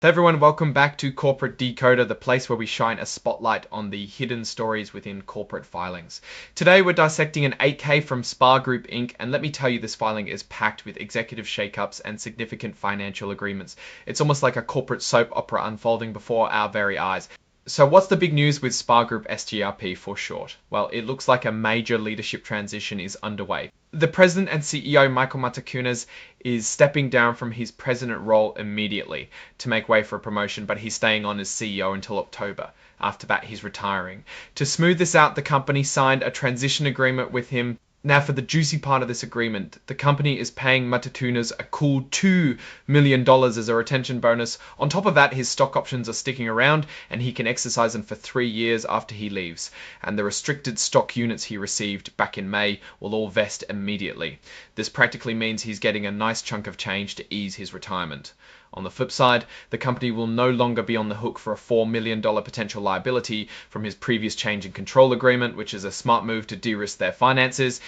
Hey everyone, welcome back to Corporate Decoder, the place where we shine a spotlight on the hidden stories within corporate filings. Today we're dissecting an 8K from SPAR Group Inc. and let me tell you, this filing is packed with executive shakeups and significant financial agreements. It's almost like a corporate soap opera unfolding before our very eyes. So what's the big news with SPAR Group SGRP for short? Well, it looks like a major leadership transition is underway. The president and CEO, Michael Matacunas, is stepping down from his president role immediately to make way for a promotion, but he's staying on as CEO until October. After that, he's retiring. To smooth this out, the company signed a transition agreement with him. Now, for the juicy part of this agreement, the company is paying Matacunas a cool $2 million as a retention bonus. On top of that, his stock options are sticking around and he can exercise them for 3 years after he leaves. And the restricted stock units he received back in May will all vest immediately. This practically means he's getting a nice chunk of change to ease his retirement. On the flip side, the company will no longer be on the hook for a $4 million potential liability from his previous change in control agreement, which is a smart move to de-risk their finances.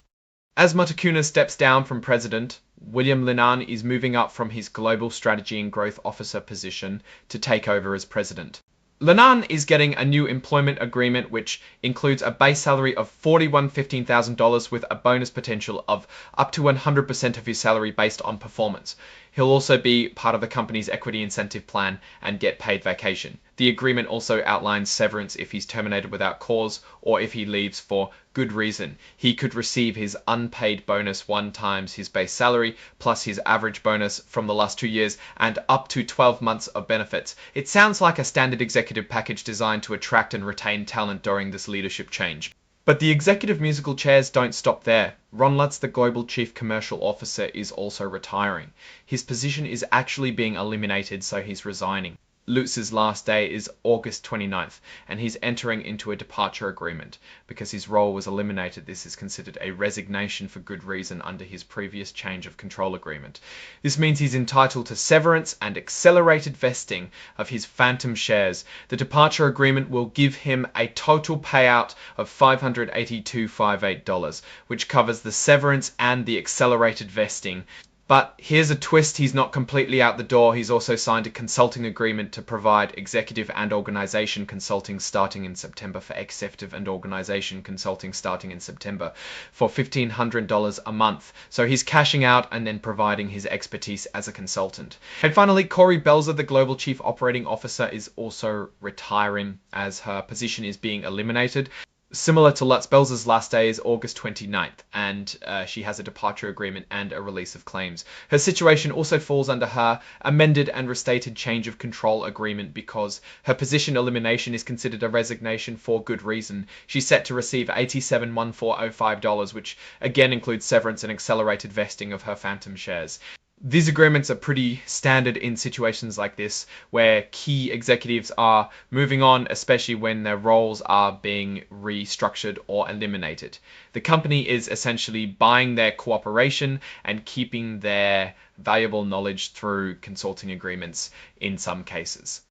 As Matacunas steps down from president, William Linan is moving up from his global strategy and growth officer position to take over as president. Linan is getting a new employment agreement which includes a base salary of $15,000 with a bonus potential of up to 100% of his salary based on performance. He'll also be part of the company's equity incentive plan and get paid vacation. The agreement also outlines severance if he's terminated without cause or if he leaves for good reason. He could receive his unpaid bonus 1 times his base salary plus his average bonus from the last 2 years and up to 12 months of benefits. It sounds like a standard executive package designed to attract and retain talent during this leadership change. But the executive musical chairs don't stop there. Ron Lutz, the global chief commercial officer, is also retiring. His position is actually being eliminated, so he's resigning. Lutz's last day is August 29th, and he's entering into a departure agreement. Because his role was eliminated, this is considered a resignation for good reason under his previous change of control agreement. This means he's entitled to severance and accelerated vesting of his phantom shares. The departure agreement will give him a total payout of $582.58, which covers the severance and the accelerated vesting. But here's a twist, he's not completely out the door. He's also signed a consulting agreement to provide executive and organization consulting starting in September for executive and organization consulting starting in September for $1,500 a month. So he's cashing out and then providing his expertise as a consultant. And finally, Corey Belzer, the global chief operating officer, is also retiring as her position is being eliminated. Similar to Lutz, Belzer's last day is August 29th, and she has a departure agreement and a release of claims. Her situation also falls under her amended and restated change of control agreement because her position elimination is considered a resignation for good reason. She's set to receive $87,1405, which again includes severance and accelerated vesting of her phantom shares. These agreements are pretty standard in situations like this, where key executives are moving on, especially when their roles are being restructured or eliminated. The company is essentially buying their cooperation and keeping their valuable knowledge through consulting agreements in some cases.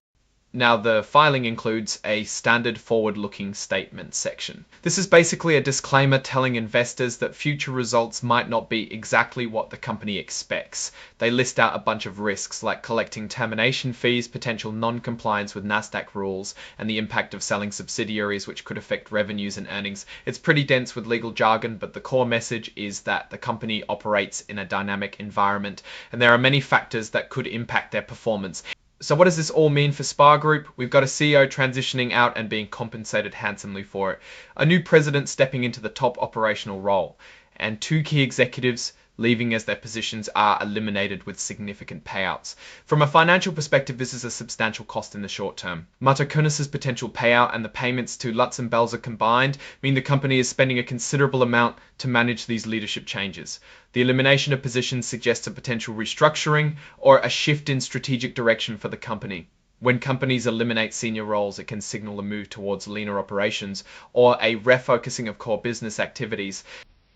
Now, the filing includes a standard forward-looking statement section. This is basically a disclaimer telling investors that future results might not be exactly what the company expects. They list out a bunch of risks like collecting termination fees, potential non-compliance with NASDAQ rules, and the impact of selling subsidiaries which could affect revenues and earnings. It's pretty dense with legal jargon, but the core message is that the company operates in a dynamic environment and there are many factors that could impact their performance. So what does this all mean for SPAR Group? We've got a CEO transitioning out and being compensated handsomely for it, a new president stepping into the top operational role, and 2 key executives leaving as their positions are eliminated with significant payouts. From a financial perspective, this is a substantial cost in the short term. Matacunas' potential payout and the payments to Lutz and Belzer combined mean the company is spending a considerable amount to manage these leadership changes. The elimination of positions suggests a potential restructuring or a shift in strategic direction for the company. When companies eliminate senior roles, it can signal a move towards leaner operations or a refocusing of core business activities.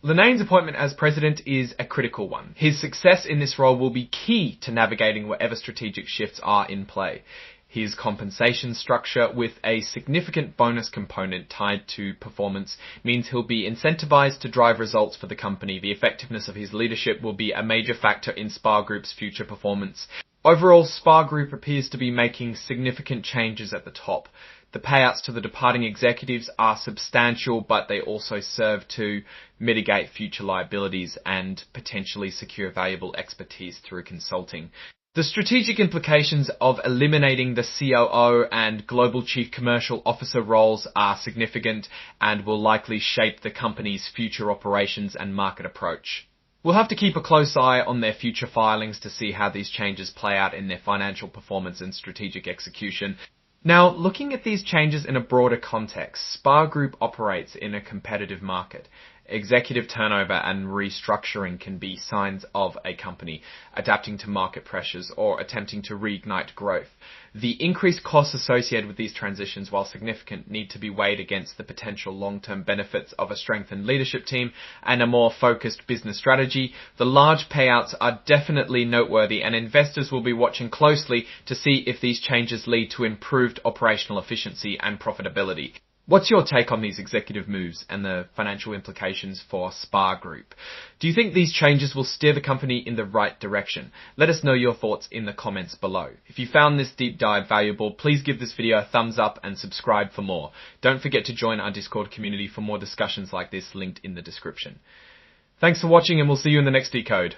Linan's appointment as president is a critical one. His success in this role will be key to navigating whatever strategic shifts are in play. His compensation structure with a significant bonus component tied to performance means he'll be incentivized to drive results for the company. The effectiveness of his leadership will be a major factor in SPAR Group's future performance. Overall, SPAR Group appears to be making significant changes at the top. The payouts to the departing executives are substantial, but they also serve to mitigate future liabilities and potentially secure valuable expertise through consulting. The strategic implications of eliminating the COO and Global Chief Commercial Officer roles are significant and will likely shape the company's future operations and market approach. We'll have to keep a close eye on their future filings to see how these changes play out in their financial performance and strategic execution. Now, looking at these changes in a broader context, SPAR Group operates in a competitive market. Executive turnover and restructuring can be signs of a company adapting to market pressures or attempting to reignite growth. The increased costs associated with these transitions, while significant, need to be weighed against the potential long-term benefits of a strengthened leadership team and a more focused business strategy. The large payouts are definitely noteworthy, and investors will be watching closely to see if these changes lead to improved operational efficiency and profitability. What's your take on these executive moves and the financial implications for SPAR Group? Do you think these changes will steer the company in the right direction? Let us know your thoughts in the comments below. If you found this deep dive valuable, please give this video a thumbs up and subscribe for more. Don't forget to join our Discord community for more discussions like this, linked in the description. Thanks for watching, and we'll see you in the next Decode.